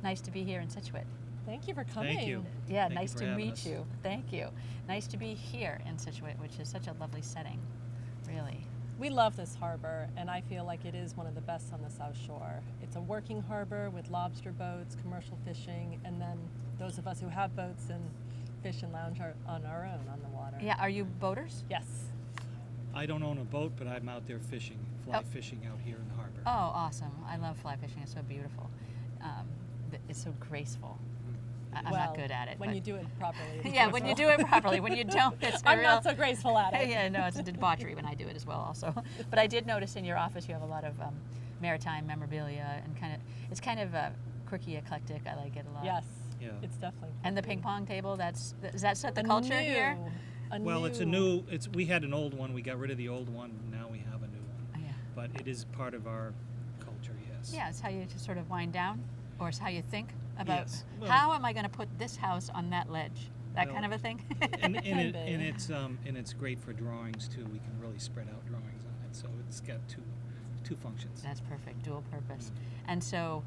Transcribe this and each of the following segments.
nice to be here in Scituate. Thank you for coming. Thank you. Yeah, Thank nice you for to having meet us. you. Thank you. Nice to be here in Scituate, which is such a lovely setting, really. We love this harbor, and I feel like it is one of the best on the South Shore. It's a working harbor with lobster boats, commercial fishing, and then those of us who have boats and fish and lounge are on our own on the water. Yeah, are you boaters? Yes. I don't own a boat, but I'm out there fishing, fly Oh. fishing out here in the harbor. Oh, awesome. I love fly fishing. It's so beautiful. It's so graceful. I'm well, not good at it. When but you do it properly. it's yeah, when you do graceful. it properly. When you don't, it's a I'm real... not so graceful at it. Yeah, no, it's a debauchery when I do it as well also. But I did notice in your office you have a lot of maritime memorabilia and it's kind of quirky, eclectic. I like it a lot. Yes. Yeah. It's definitely. And the ping pong table, does that set the culture here? Well, it's a new. We had an old one. We got rid of the old one. Now we have a new one. Oh, yeah. But it is part of our culture. Yes. Yeah, it's how you just sort of wind down, or it's how you think about Yes. Well- how am I going to put this house on that ledge? That Well, kind of a thing. and Can be. it's great for drawings too. We can really spread out drawings on it. So it's got two functions. That's perfect, dual purpose. And so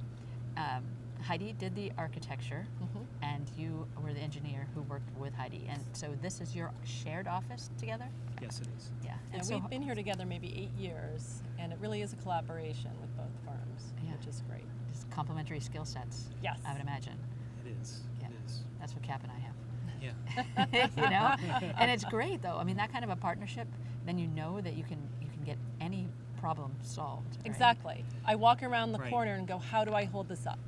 Heidi did the architecture, Mhm. and you were the engineer who worked with Heidi. And so this is your shared office together? Yes, it is. Yeah. And And so, we've been here together maybe 8 years, and it really is a collaboration with both firms, Yeah. which is great. just complementary skill sets, Yes. I would imagine. It is. Yeah. It is. That's what Cap and I have. Yeah. You know? And it's great, though. I mean, that kind of a partnership, then you know that you can get any problem solved. Right? Exactly. I walk around the Right. corner and go, how do I hold this up?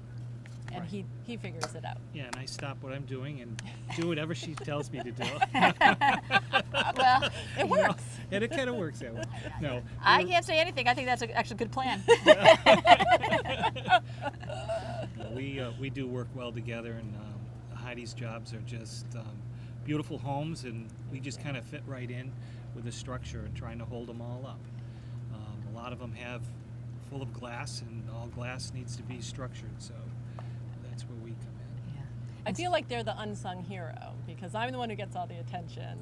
And Right. he figures it out. Yeah, and I stop what I'm doing and do whatever she tells me to do. Well, It works. And it kind of works that way. No. I can't say anything. I think that's actually a good plan. We do work well together, and Heidi's jobs are just beautiful homes, and we just kind of fit right in with the structure and trying to hold them all up. A lot of them have full of glass, and all glass needs to be structured, so that's where we come in. Yeah. I feel like they're the unsung hero because I'm the one who gets all the attention,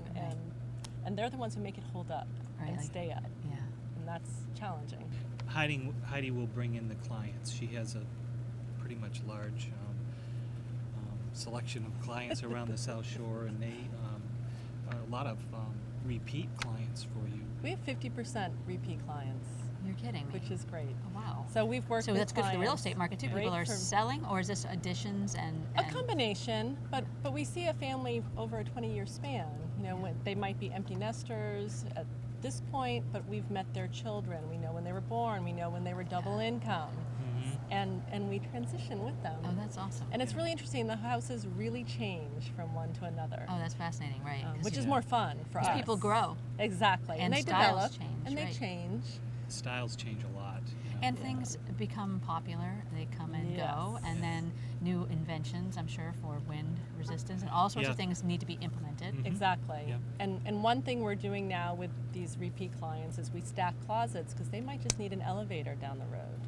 and they're the ones who make it hold up Right, and like- stay up, Yeah. and that's challenging. Heidi will bring in the clients. She has a pretty much large selection of clients around the South Shore, and they a lot of repeat clients for you. We have 50% repeat clients, You're kidding me. which is great. Oh, wow. So we've worked So with that's good for the real clients estate market too. right People are from selling, or is this additions and a combination, but we see a family over a 20-year span. You know, when they might be empty nesters at this point, but we've met their children. We know when they were born. We know when they were double income, and we transition with them. Oh, that's awesome. And it's really interesting. The houses really change from one to another, Oh, that's fascinating, right? 'Cause which you- is more fun for us. people grow. Exactly, And they styles develop change, and they right. change. Styles change a lot. You know. And things become popular. They come and go, Yes. and then new inventions, I'm sure, for wind resistance and all sorts Yeah. of things need to be implemented. Mhm. Exactly. Yeah. And one thing we're doing now with these repeat clients is we stack closets because they might just need an elevator down the road.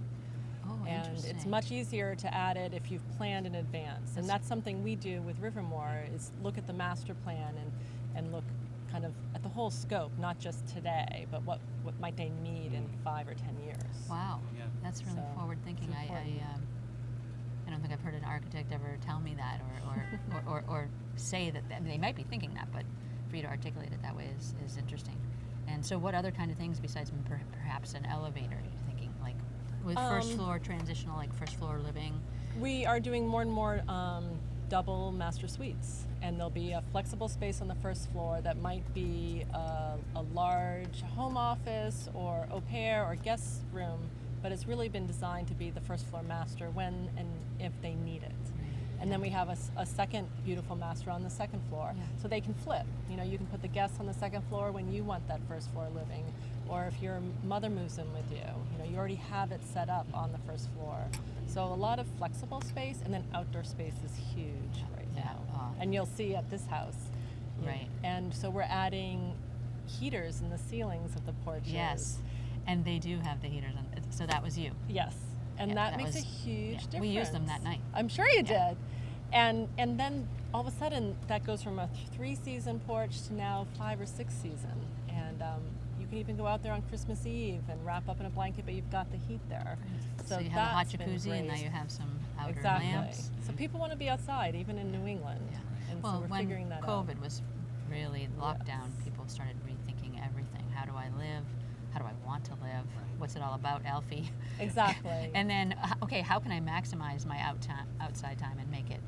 Oh, And interesting. it's much easier to add it if you've planned in advance. And that's something we do with Rivermore is look at the master plan and look kind of at the whole scope, not just today, but what might they need in 5 or 10 years. Wow, Yeah. that's really So, forward thinking. it's I important. don't think I've heard an architect ever tell me that or say that. I mean, they might be thinking that, but for you to articulate it that way is interesting. And so, what other kind of things besides perhaps an elevator are you thinking? Like with first floor transitional, like first floor living? We are doing more and more double master suites, and there'll be a flexible space on the first floor that might be a large home office or au pair or guest room, but it's really been designed to be the first floor master when and if they need it. And then we have a second beautiful master on the second floor, Yeah. so they can flip. You know, you can put the guests on the second floor when you want that first floor living, or if your mother moves in with you, you know, you already have it set up on the first floor. So a lot of flexible space, and then outdoor space is huge right Yeah. now. Oh. And you'll see at this house. Right. And so we're adding heaters in the ceilings of the porches. Yes, and they do have the heaters on. So that was you. Yes. And Yeah, that that makes was- a huge yeah, difference. we used them that night. I'm sure you Yeah. did. And then all of a sudden that goes from a 3-season porch to now 5 or 6 season. And you can even go out there on Christmas Eve and wrap up in a blanket, but you've got the heat there. So you have a hot that's been jacuzzi, and now great. you have some outer Exactly. lamps. So people want to be outside, even in New England. Yeah. And Well, so we're when figuring that out. COVID was really locked down, Yes. people started rethinking everything. How do I live? How do I want to live? What's it all about, Alfie? Exactly. And then, okay, how can I maximize my outside time and make it?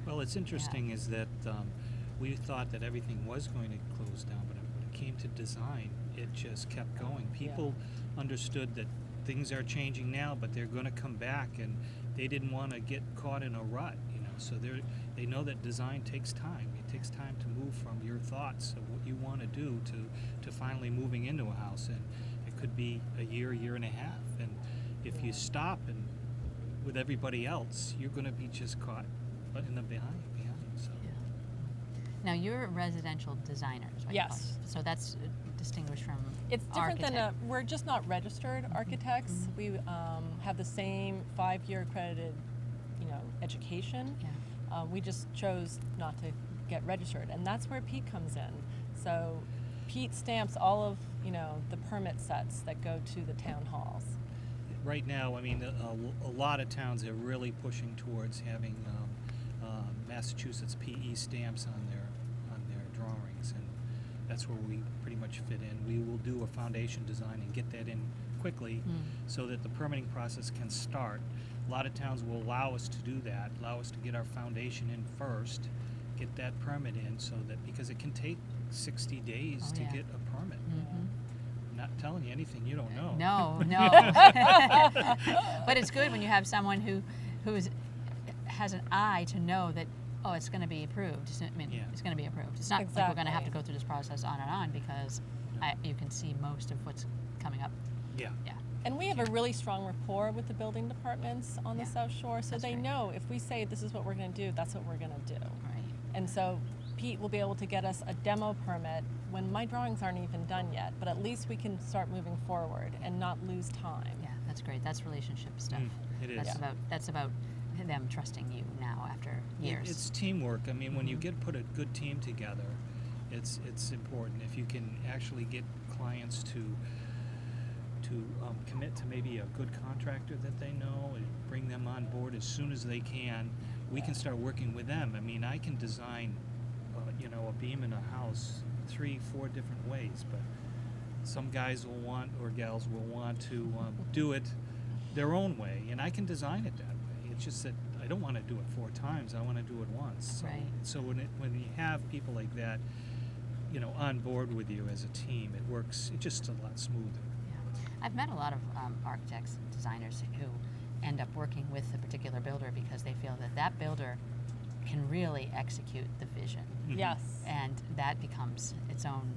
Well, it's interesting is that we thought that everything was going to close down, but when it came to design, it just kept going. People understood that things are changing now, but they're going to come back, and they didn't want to get caught in a rut, you know. So they know that design takes time. It takes time to move from your thoughts of what you want to do to finally moving into a house, and it could be a year and a half. And if you stop and with everybody else, you're going to be just caught in the behind. So. Now, you're residential designers, right? Yes. So that's distinguished from It's different than architect. we're just not registered architects. We have the same 5-year accredited, education. Yeah. We just chose not to get registered, and that's where Pete comes in. So Pete stamps all of, the permit sets that go to the town halls. Right now, I mean, a lot of towns are really pushing towards having Massachusetts PE stamps on their drawings, and that's where we pretty much fit in. We will do a foundation design and get that in quickly so that the permitting process can start. A lot of towns will allow us to do that, allow us to get our foundation in first, get that permit in, so that because it can take 60 days to get a permit. I'm not telling you anything you don't know. No. But it's good when you have someone who has an eye to know that, it's going to be approved. It's going to be approved. It's not like we're going to have to go through this process on and on, because you can see most of what's coming up. Yeah. And we have a really strong rapport with the building departments on the South Shore, so That's they great. know if we say this is what we're going to do, that's what we're going to do. Right. And so Pete will be able to get us a demo permit when my drawings aren't even done yet, but at least we can start moving forward and not lose time. Yeah, that's great. That's relationship stuff. It is. That's about them trusting you now after years. It's teamwork. I mean, when you put a good team together, it's important. If you can actually get clients to commit to maybe a good contractor that they know and bring them on board as soon as they can, we can start working with them. I mean, I can design, a beam in a house 3-4 different ways, but some guys will want, or gals will want to do it their own way, and I can design it that way. It's just that I don't want to do it 4 times. I want to do it once. So, Right. So when you have people like that, on board with you as a team, it works. It's just a lot smoother. Yeah. I've met a lot of architects and designers who end up working with a particular builder because they feel that builder can really execute the vision. Yes. And that becomes its own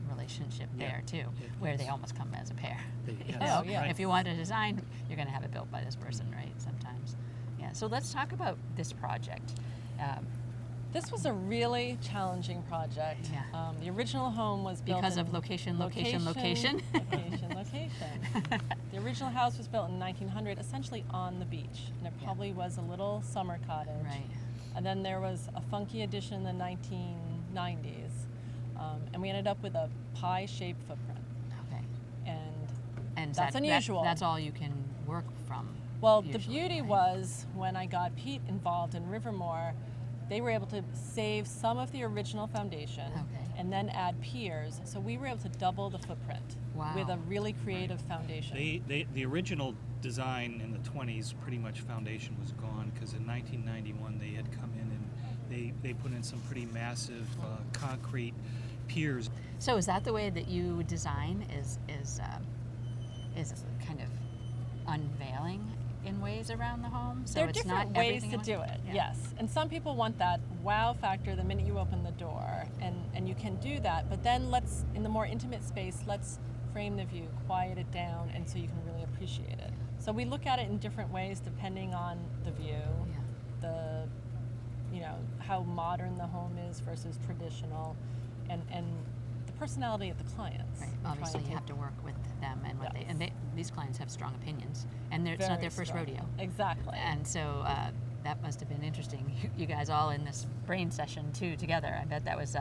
relationship there too, where they almost come as a pair. Yes. Oh, yeah. If you want to design, you're going to have it built by this person, right? Sometimes. Yeah. So let's talk about this project. This was a really challenging project. Yeah. The original home was built Because in of location. location. The original house was built in 1900, essentially on the beach, and it probably was a little summer cottage. Right. And then there was a funky addition in the 1990s, and we ended up with a pie-shaped footprint. Okay. And that's unusual. That's all you can work from. Well, usually, the beauty right? was when I got Pete involved in Rivermore, they were able to save some of the original foundation and then add piers. So we were able to double the footprint with a really creative foundation. The original design in the 20s, pretty much foundation was gone, because in 1991 they had come in and they put in some pretty massive concrete piers. So is that the way that you design? Is kind of unveiling in ways around the home? So There are it's different not ways everything to at once? do it, Yeah. yes. And some people want that wow factor the minute you open the door, and you can do that. But then in the more intimate space, let's frame the view, quiet it down, and so you can really appreciate it. So we look at it in different ways depending on the view, how modern the home is versus traditional, and the personality of the clients. Right. We try Obviously, and you take- have to work with them and what Yes. these clients have strong opinions, and it's not Very their first strong. rodeo. Exactly. And so that must have been interesting. You guys all in this brain session too together. I bet that was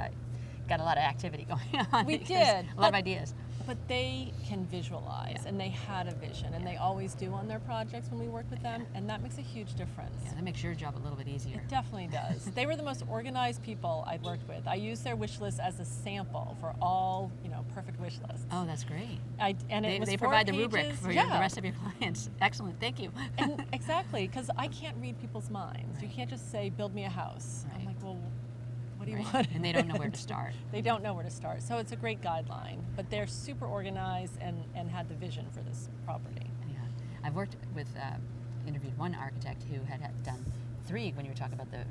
got a lot of activity going on. We because did, a lot of ideas. But they can visualize, Yeah. and they had a vision, and they always do on their projects when we work with them, and that makes a huge difference. Yeah, that makes your job a little bit easier. It definitely does. They were the most organized people I'd worked with. I used their wish list as a sample for all, perfect wish lists. Oh, that's great. And it was They 4 provide the pages. rubric for the rest of your clients. Excellent, thank you. And exactly, because I can't read people's minds. You Right. can't just say, build me a house. I'm Right. like, well, what do you Right. want? And they don't know where to start. They don't know where to start. So it's a great guideline. But they're super organized and had the vision for this property. Yeah, I've worked with, interviewed one architect who had done 3. When you were talking about the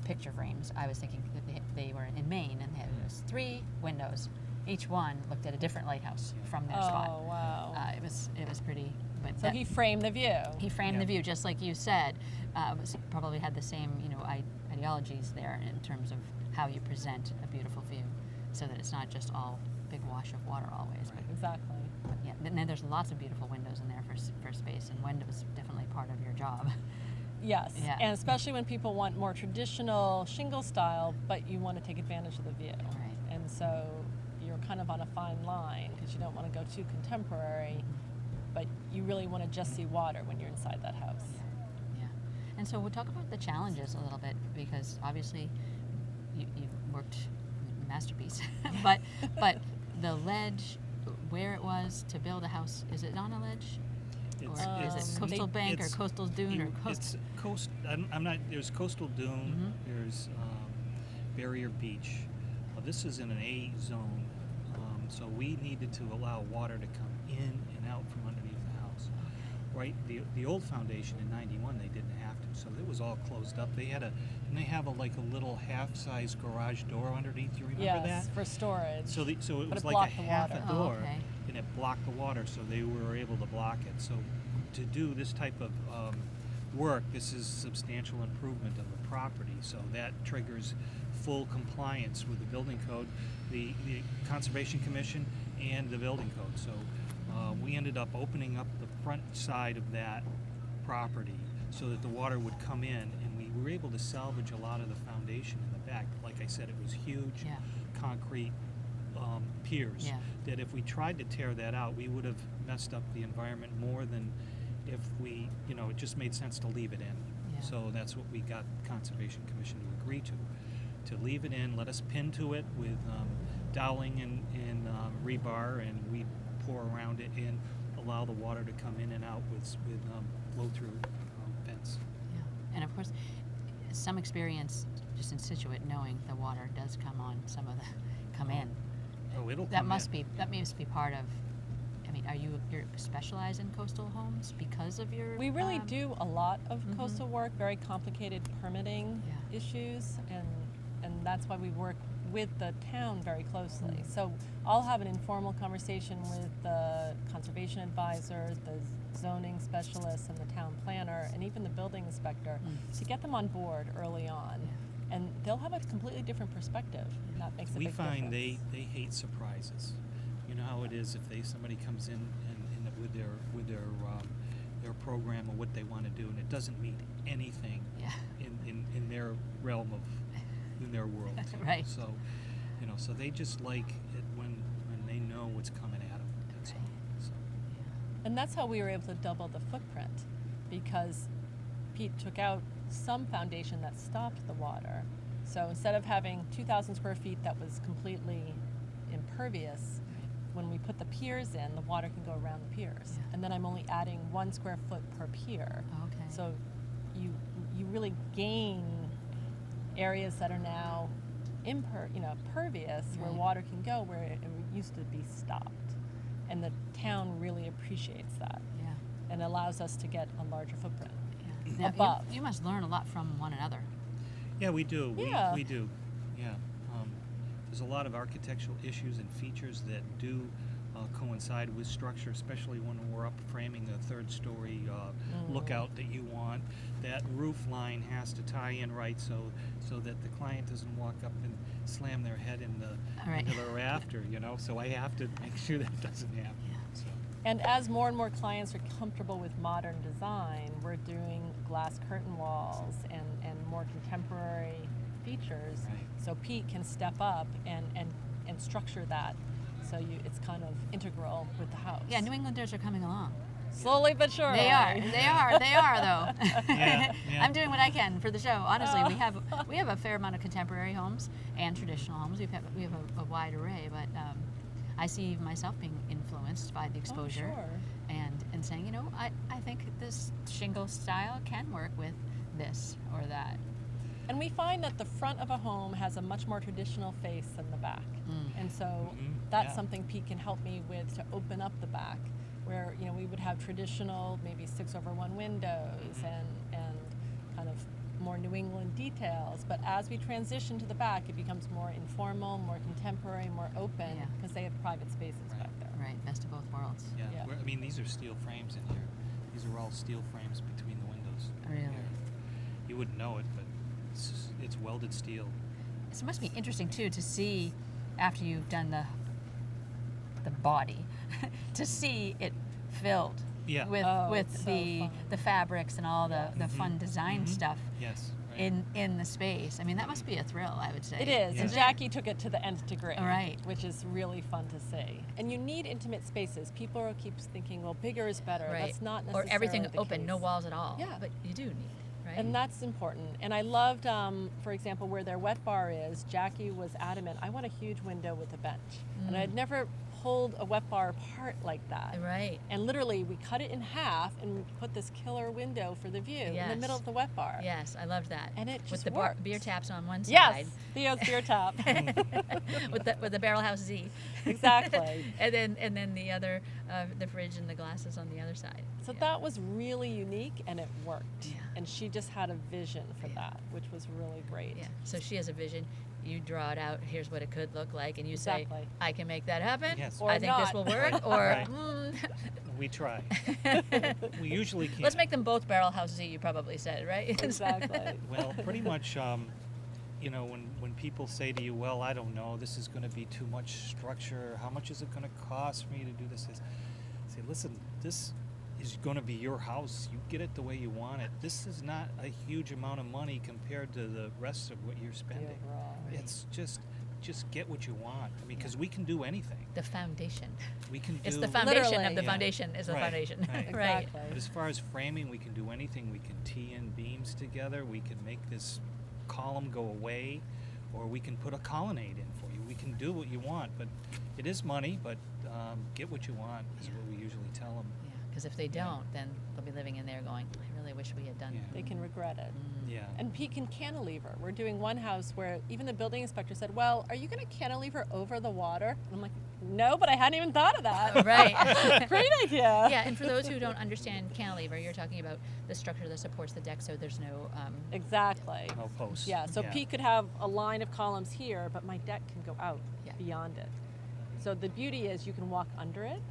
picture frames, I was thinking that they were in Maine, and there was 3 windows. Each one looked at a different lighthouse from their spot. Oh, wow. It was pretty. But So he framed the view. he framed the view just like you said. Probably had the same ideologies there in terms of how you present a beautiful view, so that it's not just all big wash of water always. Right. Exactly. But yeah, and then there's lots of beautiful windows in there for space, and windows definitely part of your job. Yes, Yeah. and especially when people want more traditional shingle style, but you want to take advantage of the view. Right. And so you're kind of on a fine line because you don't want to go too contemporary, but you really want to just see water when you're inside that house. Yeah. And so we'll talk about the challenges a little bit, because obviously you've worked masterpiece, but the ledge, where it was to build a house, is it on a ledge? Or is it coastal bank or coastal dune or coast? It's coast. I'm not. There's coastal dune. There's barrier beach. This is in an A zone, so we needed to allow water to come in and out from underneath the house. Right. The old foundation in '91 they didn't have to, so it was all closed up. They had and they have like a little half-size garage door underneath. You remember that? Yes, for storage. So it But was it like a blocked the half water. a Oh, door, okay. and it blocked the water, so they were able to block it. So to do this type of work, this is substantial improvement of the property. So that triggers full compliance with the building code, the Conservation Commission, and the building code. So we ended up opening up the front side of that property so that the water would come in, and we were able to salvage a lot of the foundation in the back. Like I said, it was huge Yeah. concrete piers Yeah. that if we tried to tear that out, we would have messed up the environment more than if we, it just made sense to leave it in. Yeah. So that's what we got the Conservation Commission to agree to leave it in, let us pin to it with doweling and rebar, and we pour around it and allow the water to come in and out with flow-through vents. Yeah. And of course, some experience just in Situate, knowing the water does come on some of the come in. Oh, it'll That come must in. be part of. I mean, you're specialized in coastal homes because of your? We really do a lot of Mhm. coastal work, very complicated permitting Yeah. issues, and that's why we work with the town very closely. Mm. So I'll have an informal conversation with the conservation advisor, the zoning specialist, and the town planner, and even the building inspector to get them on board early on. Yeah. And they'll have a completely different perspective, and that makes a We big find difference. they hate surprises. You know how it is if somebody comes in and with their program or what they want to do, and it doesn't meet anything Yeah. in their realm of in their world. Right. So so they just like it when they know what's coming at them. That's all. So. And that's how we were able to double the footprint, because Pete took out some foundation that stopped the water. So instead of having 2,000 square feet that was completely impervious, when we put the piers in, the water can go around the piers. Yeah. And then I'm only adding 1 square foot per pier. Okay. So you really gain areas that are now pervious, where Right. water can go where it used to be stopped. And the town really appreciates that, Yeah. and allows us to get a larger footprint. Yeah. Now, Above. you must learn a lot from one another. Yeah, we do. Yeah. We do. Yeah. There's a lot of architectural issues and features that do coincide with structure, especially when we're up framing a third-story lookout that you want. That roof line has to tie in right so that the client doesn't walk up and slam their head Right. into the rafter. So I have to make sure that doesn't happen. Yeah. So. And as more and more clients are comfortable with modern design, we're doing glass curtain walls and more contemporary features. Right. So Pete can step up and structure that. So it's kind of integral with the house. Yeah, New Englanders are coming along. Slowly but surely. They are though. Yeah, yeah. I'm doing what I can for the show. Honestly, we have a fair amount of contemporary homes and traditional homes. We have a wide array, but I see myself being influenced by the exposure sure. and saying, you know, I think this shingle style can work with this or that. And we find that the front of a home has a much more traditional face than the back. And so that's yeah. something Pete can help me with, to open up the back, where we would have traditional maybe 6/1 windows and kind of more New England details. But as we transition to the back, it becomes more informal, more contemporary, more open, Yeah. because they have private spaces Right. back there. Right, best of both worlds. Yeah. Yeah. I mean, these are steel frames in here. These are all steel frames between the windows. Really? Yeah. You wouldn't know it, but it's welded steel. So it must be interesting too to see after you've done the body to see it filled Yeah. with it's so the fun. fabrics and all the fun design stuff Yes. Right. in the space. I mean, that must be a thrill, I would say. It is, Yeah. and Jackie took it to the nth degree, Right. which is really fun to see. And you need intimate spaces. People keep thinking, well, bigger is better. Right. That's not Or necessarily everything the open, case. no walls at all. Yeah. But you do need, right? And that's important. And I loved, for example, where their wet bar is, Jackie was adamant, I want a huge window with a bench. And I'd never pulled a wet bar apart like that. Right. And literally, we cut it in half and put this killer window for the view in the Yes. middle of the wet bar. Yes, I loved that. And it with just the worked. beer taps on one Yes, side. Theo's beer tap. with the barrel house Z. Exactly. and then the other the fridge and the glasses on the other side. So Yeah. that was really unique, and it worked. Yeah. And she just had a vision for Yeah. that, which was really great. Yeah. So she has a vision. You draw it out. Here's what it could look like, and you Exactly. say, "I can make that happen. Yes. Or I think this not. will work." Or Right. We try. We usually can't. let's make them both barrel house Z. You probably said, right? Exactly. Well, pretty much, when people say to you, well, I don't know, this is going to be too much structure, how much is it going to cost me to do this? I say, listen, this is going to be your house. You get it the way you want it. This is not a huge amount of money compared to the rest of what you're spending. overall. It's just get what you want. I mean, because we can do anything. The foundation. We can do. It's the foundation Literally. of the Yeah. foundation is the Right, foundation. right. Right. Exactly. But as far as framing, we can do anything. We can tee in beams together. We can make this column go away, or we can put a colonnade in for you. We can do what you want, but it is money. But get what you want is Yeah. what we usually tell them. Yeah. Because if they don't, then they'll be living in there going, "I really wish we had done." Yeah. They can regret it. Yeah. And Pete can cantilever. We're doing one house where even the building inspector said, well, are you going to cantilever over the water? And I'm like, no, but I hadn't even thought of that. Right. Great idea. Yeah, and for those who don't understand cantilever, you're talking about the structure that supports the deck, so there's no. Exactly. No posts. Yeah, so Pete could have a line of columns here, but my deck can go out Yeah. beyond it. So the beauty is you can walk under it,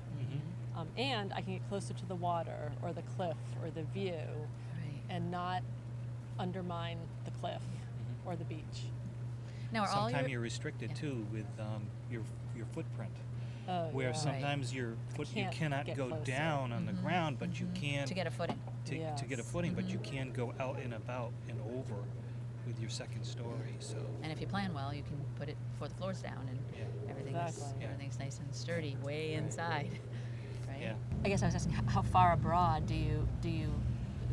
and I can get closer to the water or the cliff or the view Right. and not undermine the cliff or the beach. Now, are all Sometimes your you're restricted yeah. too with your footprint. Oh, Where yeah. sometimes your foot you can't cannot get go closer. down on the ground, but you can to get a footing. to get a Yes. footing, but you can go out and about and over with your second story. So And if you plan well, you can put it before the floor's down and yeah, everything's Exactly. Yeah. everything's nice and sturdy way inside. Right. yeah. I guess I was asking how far abroad do you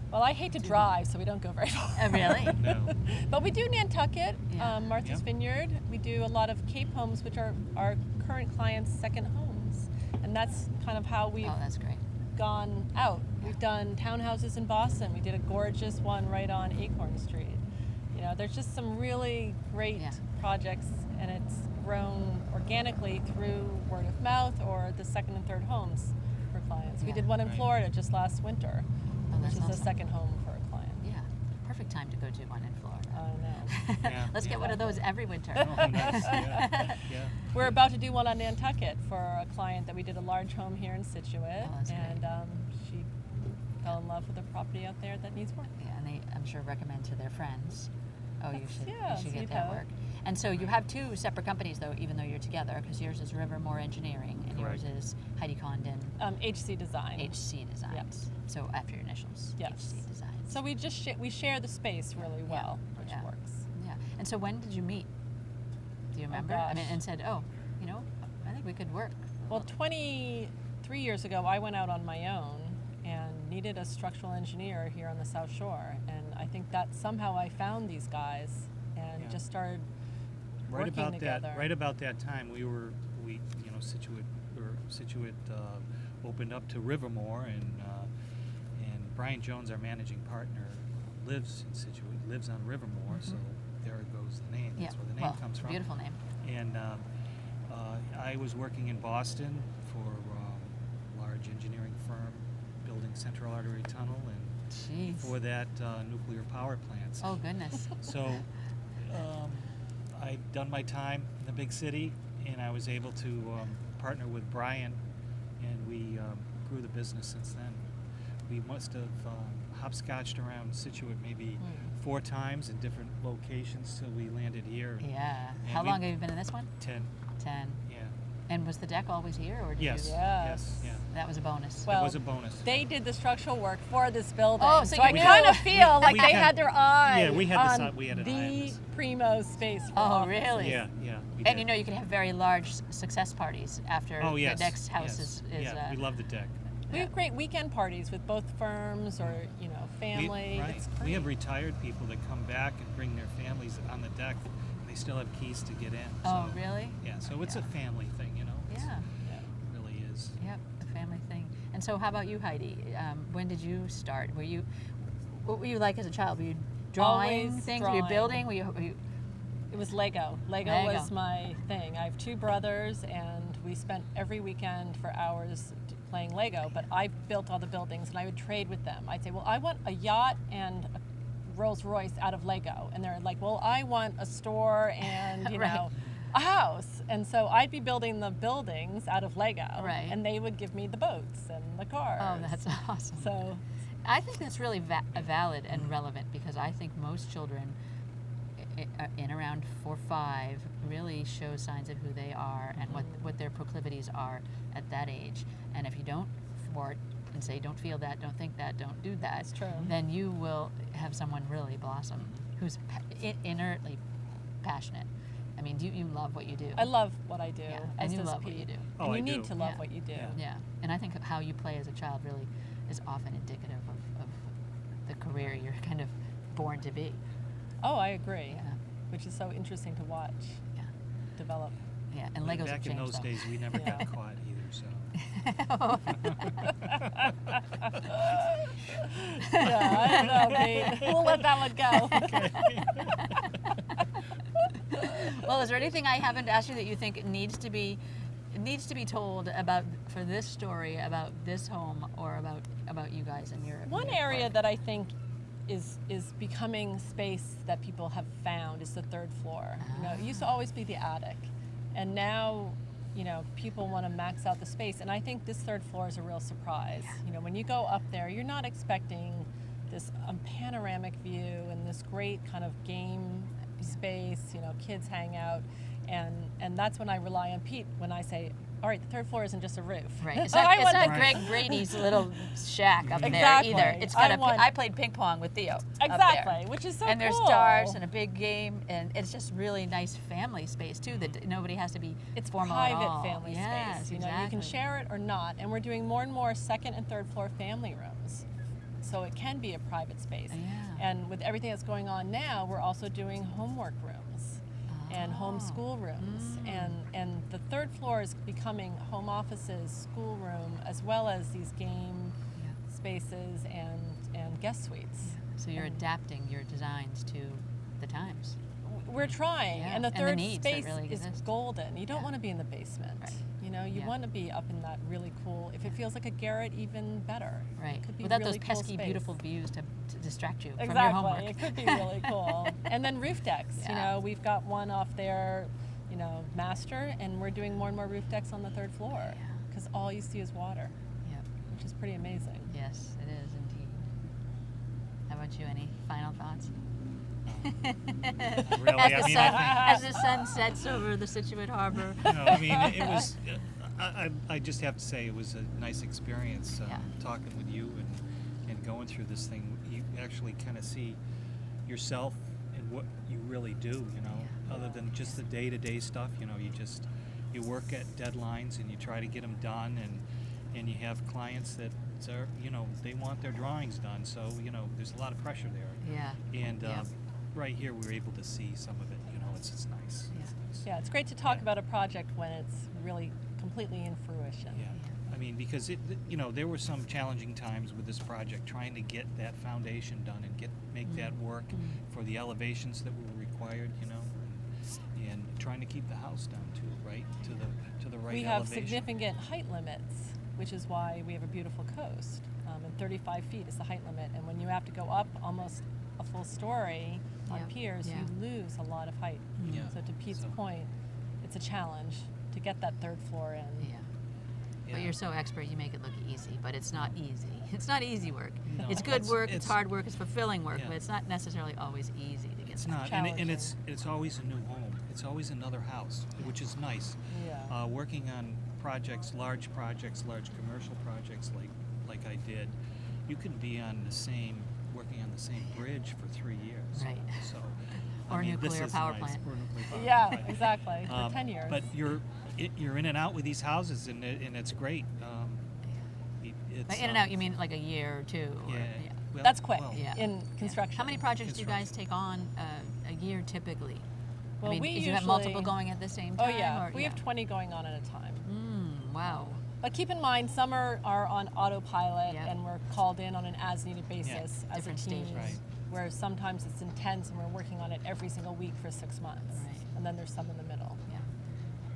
Well, I hate to drive, so we don't go very far. really? No. But we do Nantucket, Yeah. Martha's Yeah. Vineyard. We do a lot of Cape homes, which are our current clients' second homes. And that's kind of how we've Oh, that's great. gone out. We've done townhouses in Boston. We did a gorgeous one right on Acorn Street. You know, there's just some really great Yeah. projects, and it's grown organically through word of mouth or the second and third homes for clients. We Yeah. did one in Right. Florida just last winter, Oh, which that's is a awesome. second home for a client. Yeah. Perfect time to go do one in Florida. I know. Yeah. Let's get one of those every winter. Oh, nice. Yeah. Yeah. We're about to do one on Nantucket for a client that we did a large home here in Situate, Oh, that's great. and she fell in love with a property out there that needs work. Yeah, and they, I'm sure, recommend to their friends. Oh, you should, Yeah, you should so get you'd that have- work. And so you have two separate companies, though, even though you're together, because yours is Rivermore Engineering and Correct. yours is Heidi Condon, HC Design. HC Designs. So after your initials, Yes. HC Designs. So we just we share the space really well, which Yeah. works. Yeah. And so when did you meet? Do you remember? I mean, gosh. and said, oh, you know, I think we could work. Well, 23 years ago, I went out on my own and needed a structural engineer here on the South Shore, and I think that somehow I found these guys and Yeah. just started Right working about together. that. Right about that time, Situate opened up to Rivermore, and Brian Jones, our managing partner, lives in Situate, lives on Rivermore, so there goes the name. Yeah. That's where the name Well, comes from. beautiful name. And I was working in Boston for a large engineering firm, building Central Artery Tunnel, and Jeez. for that nuclear power plants. Oh, goodness. So I'd done my time in the big city, and I was able to partner with Brian, and we grew the business since then. We must have hopscotched around Situate maybe 4 times in different locations till we landed here. Yeah. And How we- long have you been in this one? 10. 10. Yeah. And was the deck always here, or did Yes. you? Yes. Yeah. That was a bonus. Well, It was a bonus. They did the structural work for this building, Oh, so I you kind knew. of feel like We they kind- had their eye Yeah, we had the on si- we had an eye on the this. primo space. For Oh, office. really? Yeah, yeah. We And did. you know, you can have very large success parties after Oh, yes. the next house yes. is Yeah, we love the deck. We have great weekend parties with both firms or family. Right. It's We have great. retired people that come back and bring their families on the deck, and they still have keys to get in. Oh, so, really? Yeah, so it's Yeah. a family thing, It's- Yeah. It really is. Yep, the family thing. And so, how about you, Heidi? When did you start? What were you like as a child? Were you drawing Always things? Were you drawing. building? Were you It was Lego. Lego Lego. was my thing. I have 2 brothers, and we spent every weekend for hours playing Lego. But I built all the buildings, and I would trade with them. I'd say, "Well, I want a yacht and a Rolls Royce out of Lego," and they're like, "Well, I want a store and Right. a house." And so I'd be building the buildings out of Lego, Right. and they would give me the boats and the cars. Oh, that's awesome. So I think that's really valid and relevant, because I think most children in around 4 or 5 really show signs of who they are and what their proclivities are at that age. And if you don't thwart and say, don't feel that, don't think that, don't do that, That's true. then you will have someone really blossom who's inertly passionate. I mean, you love what you do. I love what I do. Yeah, as and you does love what Pete. you do. Oh, And you I need do. to love Yeah. what you do. Yeah. Yeah, and I think of how you play as a child really is often indicative of the career you're kind of born to be. Oh, I agree. Yeah, Which is so interesting to watch yeah, develop. yeah. And But Legos back have in changed, those though. days, we never Yeah. got caught either, so. Yeah, I don't know, Pete. We'll let that one go. Well, is there anything I haven't asked you that you think needs to be told about for this story, about this home, or about you guys and your One your area work? that I think is becoming space that people have found is the 3rd floor. It used to always be the attic, and now people want to max out the space, and I think this 3rd floor is a real surprise. When you go up there, you're not expecting this panoramic view and this great kind of game space. Kids hang out, and that's when I rely on Pete when I say, all right, the 3rd floor isn't just a roof. Right. It's I not, it's want not the- Greg Brady's little shack up Exactly. there either. It's got I I played ping pong with Theo. Exactly, Up there. which is so And there's cool. stars and a big game, and it's just really nice family space too. That nobody has to be It's formal at private all. family Yes, space. You exactly. can share it or not, and we're doing more and more 2nd and 3rd floor family rooms, so it can be a private space. Yeah. And with everything that's going on now, we're also doing homework rooms and homeschool rooms, and the 3rd floor is becoming home offices, schoolroom, as well as these game spaces and guest suites. So you're adapting your designs to the times. We're trying, Yeah, and the and the 3rd needs that space really is exist. golden. You don't Yeah. want to be in the basement. Right. You Yeah. want to be up in that really cool. If it feels like a garret, even better. Right. It could be Without really those pesky, cool space. beautiful views to distract you from your Exactly. homework. It could be really cool. And then roof decks. Yeah. We've got one off there, master, and we're doing more and more roof decks on the 3rd floor Yeah. because all you see is water, Yep. which is pretty amazing. Yes, it is indeed. How about you? Any final thoughts? Really, as, I the mean, sun, I as the sun sets over the Situate Harbor. think, I mean, it was. I just have to say it was a nice experience Yeah. talking with you and going through this thing. You actually kind of see yourself and what you really do. You know, Yeah. other than just the day-to-day stuff. You know, you work at deadlines and you try to get them done, and you have clients that are, you know, they want their drawings done. So you know, there's a lot of pressure there. Yeah. And Yeah. right here, we're able to see some of it. You know, it's nice. Yeah. It's nice. Yeah, it's great to talk Yeah. about a project when it's really completely in fruition. Yeah. I mean, because you know, there were some challenging times with this project, trying to get that foundation done and make that work for the elevations that were required. You know, and trying to keep the house down too, right to the right We have elevation. significant height limits, which is why we have a beautiful coast. And 35 feet is the height limit. And when you have to go up almost a full story on Yep. piers, Yeah. you lose a lot of height. Yeah. So to Pete's So- point, it's a challenge to get that third floor in. Yeah. Yeah. But you're so expert, you make it look easy, but it's not easy. It's not easy work. No, It's good work, it's it's- hard work, it's fulfilling work, Yeah. but it's not necessarily always easy to get It's done. not, and it's always a new home. It's always another house, which is nice. Yeah. Working on large commercial projects like I did, you can be working on the same bridge for 3 years. Right. So, Or I mean, this nuclear is power nice. plant. Or nuclear power Yeah, plant. exactly. For 10 years. But you're in and out with these houses, and it's great. By in and out, you mean like a year or two? Or, Yeah. Well, That's quick well, Yeah. in construction. How many projects do you guys take on a year typically? Well, I mean, we if usually, you have multiple going at the same Oh time? yeah, or, we have 20 going on at a time. Wow. But keep in mind, some are on autopilot, Yep. and we're called in on an as-needed basis as Different a team. stages. Right. Where sometimes it's intense, and we're working on it every single week for 6 months. Right. And then there's some in the middle. Yeah.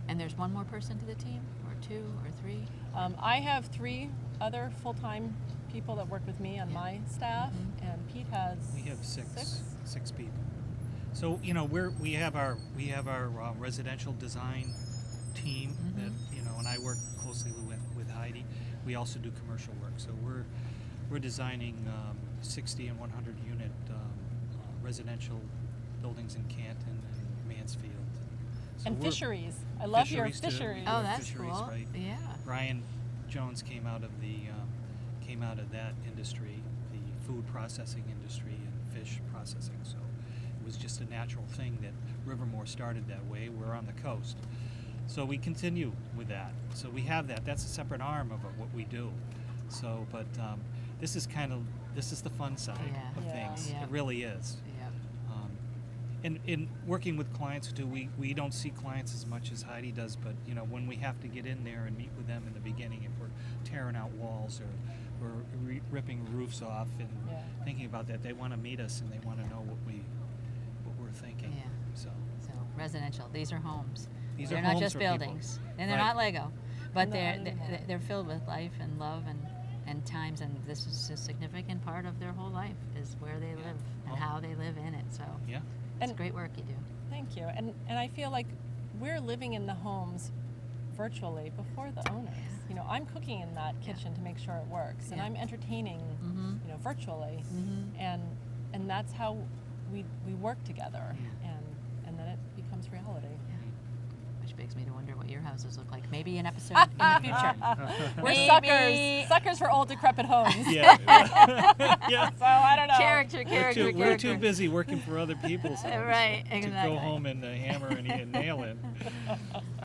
And there's one more person to the team, or two, or three? I have 3 other full-time people that work with me on my staff, and Pete has We have six people. So you know we have our residential design team that, you know, and I work closely with Heidi. We also do commercial work. So we're designing 60 and 100 unit residential buildings in Canton and Mansfield. So And we're- fisheries. I love your Fisheries, too. fisheries. Oh, Yeah, that's fisheries, cool. right. Yeah. Brian Jones came out of that industry, the food processing industry and fish processing. So it was just a natural thing that Rivermore started that way. We're on the coast, so we continue with that. So we have that. That's a separate arm of what we do. So, but this is the fun side Yeah. of Yeah. things. Yeah. It really is. Yeah. And in working with clients too, we don't see clients as much as Heidi does, but you know, when we have to get in there and meet with them in the beginning, if we're tearing out walls or we're ripping roofs off and Yeah. thinking about that, they want to meet us and they want to know what we're thinking. Yeah. So So residential. These are homes. These they're are not homes just for people. buildings, and they're Right. not Lego, but No, they're they're not. they're filled with life and love and times, and this is a significant part of their whole life is where they live and Oh. how they live in it. So yeah, it's And- great work you do. Thank you. And I feel like we're living in the homes virtually before the owners. You know, I'm cooking in that kitchen to make sure it works, and Yeah. I'm entertaining, Mhm. you know, virtually, Mhm. and that's how we work together, Yeah. and then it becomes reality. Which begs me to wonder what your houses look like. Maybe an episode in the future. We're Maybe- suckers for old decrepit homes. yeah, yeah. So I don't know. Character. We're too busy working for other people's homes Right, to exactly. go home and hammer and nail in.